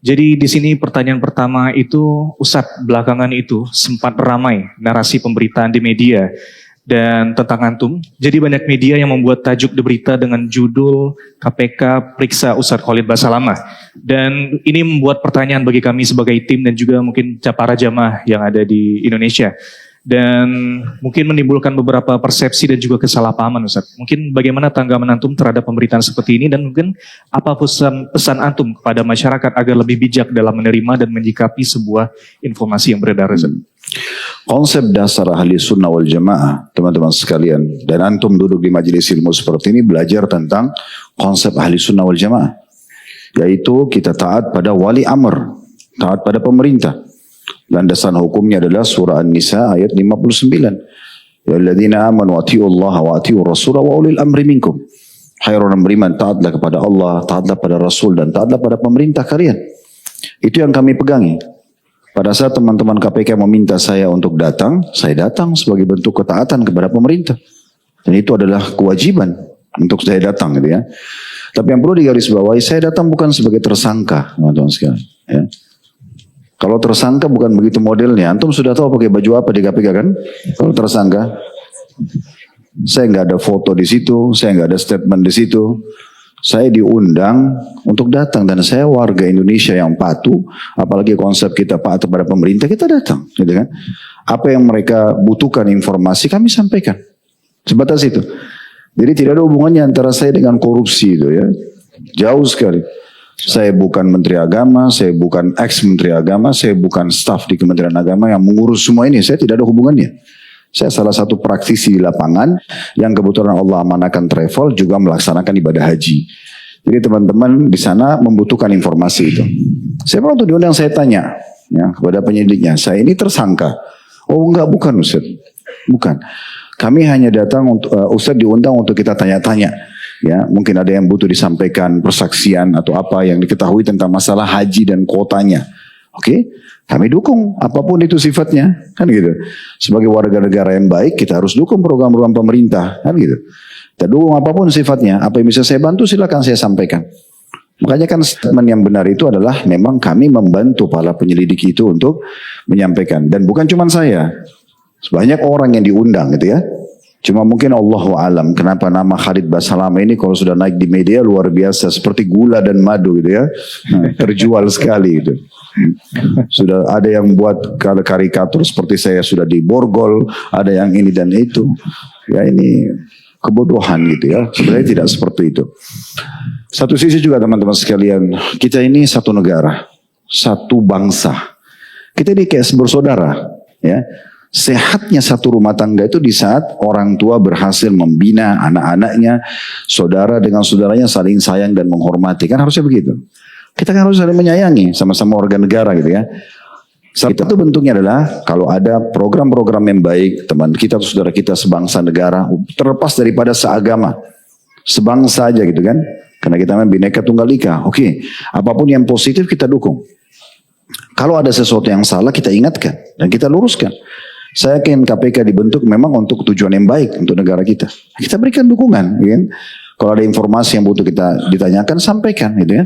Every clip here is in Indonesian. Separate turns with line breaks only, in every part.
Jadi di sini pertanyaan pertama itu, Ustadz, belakangan itu sempat ramai narasi pemberitaan di media dan tentang antum. Jadi banyak media yang membuat tajuk di berita dengan judul KPK periksa Ustadz Khalid Basalamah. Dan ini membuat pertanyaan bagi kami sebagai tim dan juga mungkin para jamaah yang ada di Indonesia. Dan mungkin menimbulkan beberapa persepsi dan juga kesalahpahaman, Ustaz. Mungkin bagaimana tanggapan antum terhadap pemberitaan seperti ini dan mungkin apa pesan antum kepada masyarakat agar lebih bijak dalam menerima dan menyikapi sebuah informasi yang beredar, Ustaz.
Konsep dasar ahli sunnah wal jamaah, teman-teman sekalian, dan antum duduk di majelis ilmu seperti ini belajar tentang konsep ahli sunnah wal jamaah, yaitu kita taat pada wali amr, taat pada pemerintah. Landasan hukumnya adalah surah An-Nisa ayat 59. Ya alladzina amanu atiullaha wa atiur rasul wa ulil amri minkum. Hai orang beriman, taatlah kepada Allah, taatlah pada Rasul dan taatlah pada pemerintah kalian. Itu yang kami pegangi. Pada saat teman-teman KPK meminta saya untuk datang, saya datang sebagai bentuk ketaatan kepada pemerintah. Dan itu adalah kewajiban untuk saya datang gitu ya. Tapi yang perlu digarisbawahi, saya datang bukan sebagai tersangka, teman-teman sekalian, ya. Kalau tersangka bukan begitu modelnya. Antum sudah tahu pakai baju apa di KPK kan? Kalau tersangka, saya nggak ada foto di situ, saya nggak ada statement di situ. Saya diundang untuk datang dan saya warga Indonesia yang patuh. Apalagi konsep kita patuh pada pemerintah, kita datang, gitu kan? Apa yang mereka butuhkan informasi kami sampaikan. Sebatas itu. Jadi tidak ada hubungannya antara saya dengan korupsi itu ya. Jauh sekali. Saya bukan Menteri Agama, saya bukan ex-Menteri Agama, saya bukan staf di Kementerian Agama yang mengurus semua ini. Saya tidak ada hubungannya. Saya salah satu praktisi di lapangan yang kebetulan Allah amanahkan travel juga melaksanakan ibadah haji. Jadi teman-teman di sana membutuhkan informasi itu. Saya waktu diundang saya tanya ya, kepada penyidiknya, saya ini tersangka. Oh enggak, bukan Ustaz. Bukan. Kami hanya datang untuk Ustaz diundang untuk kita tanya-tanya. Ya, mungkin ada yang butuh disampaikan persaksian atau apa yang diketahui tentang masalah haji dan kuotanya. Oke, kami dukung apapun itu sifatnya, kan gitu. Sebagai warga negara yang baik, kita harus dukung program-program pemerintah, kan gitu. Kita dukung apapun sifatnya, apa yang bisa saya bantu silakan saya sampaikan. Makanya kan statement yang benar itu adalah memang kami membantu para penyelidik itu untuk menyampaikan. Dan bukan cuma saya, banyak orang yang diundang gitu ya. Cuma mungkin Allahu alam kenapa nama Khalid Basalamah ini kalau sudah naik di media luar biasa seperti gula dan madu gitu ya. Nah, terjual sekali gitu. Sudah ada yang buat karikatur seperti saya sudah diborgol, ada yang ini dan itu. Ya ini kebodohan gitu ya. Sebenarnya tidak seperti itu. Satu sisi juga teman-teman sekalian, kita ini satu negara, satu bangsa. Kita ini kayak bersaudara ya. Sehatnya satu rumah tangga itu di saat orang tua berhasil membina anak-anaknya, saudara dengan saudaranya saling sayang dan menghormati. Kan harusnya begitu. Kita kan harus saling menyayangi, sama-sama warga negara gitu ya. Itu bentuknya adalah kalau ada program-program yang baik, teman kita atau saudara kita sebangsa negara, terlepas daripada seagama, sebangsa aja gitu kan. Karena kita memang Bhinneka Tunggal Ika. Oke, apapun yang positif kita dukung. Kalau ada sesuatu yang salah kita ingatkan dan kita luruskan. Saya yakin KPK dibentuk memang untuk tujuan yang baik untuk negara kita. Kita berikan dukungan, ya. Kalau ada informasi yang butuh kita ditanyakan, sampaikan, gitu ya.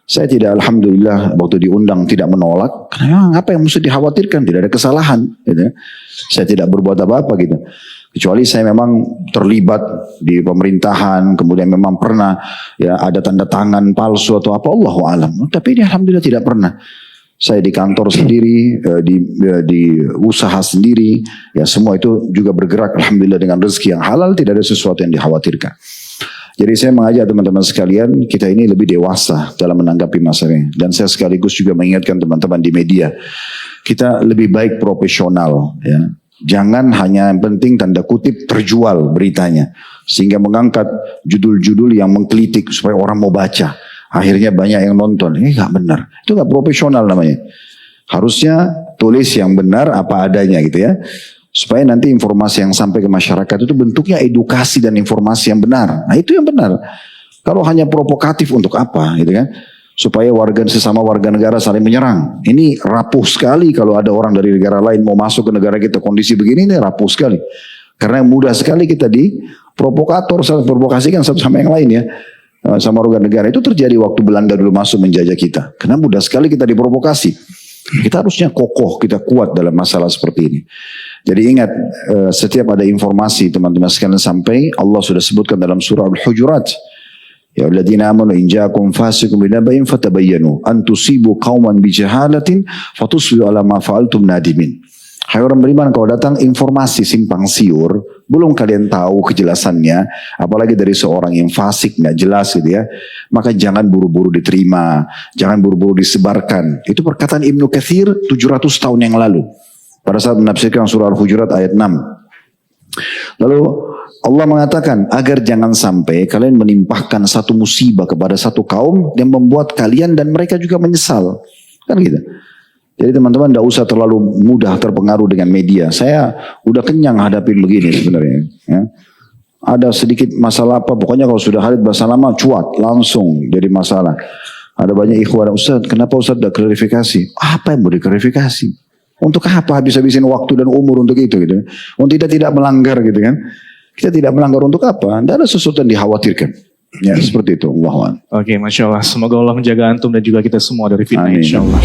Saya tidak, alhamdulillah, waktu diundang tidak menolak. Karena apa yang mesti dikhawatirkan? Tidak ada kesalahan, gitu ya. Saya tidak berbuat apa-apa, gitu. Kecuali saya memang terlibat di pemerintahan, kemudian memang pernah ya ada tanda tangan palsu atau apa, Allahu alam. Tapi ini alhamdulillah tidak pernah. Saya di kantor sendiri, di usaha sendiri, ya semua itu juga bergerak alhamdulillah dengan rezeki yang halal, tidak ada sesuatu yang dikhawatirkan. Jadi saya mengajak teman-teman sekalian, kita ini lebih dewasa dalam menanggapi masalah ini. Dan saya sekaligus juga mengingatkan teman-teman di media, kita lebih baik profesional, ya. Jangan hanya yang penting tanda kutip terjual beritanya, sehingga mengangkat judul-judul yang menggelitik supaya orang mau baca. Akhirnya banyak yang nonton. Ini gak benar. Itu gak profesional namanya. Harusnya tulis yang benar apa adanya gitu ya. Supaya nanti informasi yang sampai ke masyarakat itu bentuknya edukasi dan informasi yang benar. Nah itu yang benar. Kalau hanya provokatif untuk apa gitu kan. Supaya sesama warga negara saling menyerang. Ini rapuh sekali kalau ada orang dari negara lain mau masuk ke negara kita. Kondisi begini ini rapuh sekali. Karena mudah sekali kita di provokator, provokasikan satu sama yang lain ya. sama organ negara. Itu terjadi waktu Belanda dulu masuk menjajah kita. Karena mudah sekali kita diprovokasi. Kita harusnya kokoh, kita kuat dalam masalah seperti ini. Jadi ingat, setiap ada informasi teman-teman sekalian sampai, Allah sudah sebutkan dalam surah Al-Hujurat. Ya alladzina amanu in ja'akum fasiqun binaba'in fatabayyanu an tusibu qauman bijahalatin fatusbihu ala ma fa'altum nadimin. Hai orang beriman, kalau datang informasi simpang siur, belum kalian tahu kejelasannya, apalagi dari seorang yang fasik, nggak jelas gitu ya, maka jangan buru-buru diterima, jangan buru-buru disebarkan. Itu perkataan Ibnu Katsir 700 tahun yang lalu, pada saat menafsirkan surah Al-Hujurat ayat 6. Lalu Allah mengatakan, agar jangan sampai kalian menimpahkan satu musibah kepada satu kaum yang membuat kalian dan mereka juga menyesal. Kan gitu. Jadi teman-teman tidak usah terlalu mudah terpengaruh dengan media. Saya udah kenyang hadapin begini sebenarnya. Ya. Ada sedikit masalah apa, pokoknya kalau sudah Khalid bahasa lama cuat, langsung jadi masalah. Ada banyak ikhwan, Ustaz, kenapa Ustaz tidak klarifikasi? Apa yang mau diklarifikasi? Untuk apa habis-habisin waktu dan umur untuk itu gitu? Untuk kita tidak melanggar gitu kan? Kita tidak melanggar untuk apa? Tidak ada sesuatu yang dikhawatirkan. Ya seperti itu.
Oke, Masya Allah. Semoga Allah menjaga antum dan juga kita semua dari fitnah,
Amin.
insya Allah.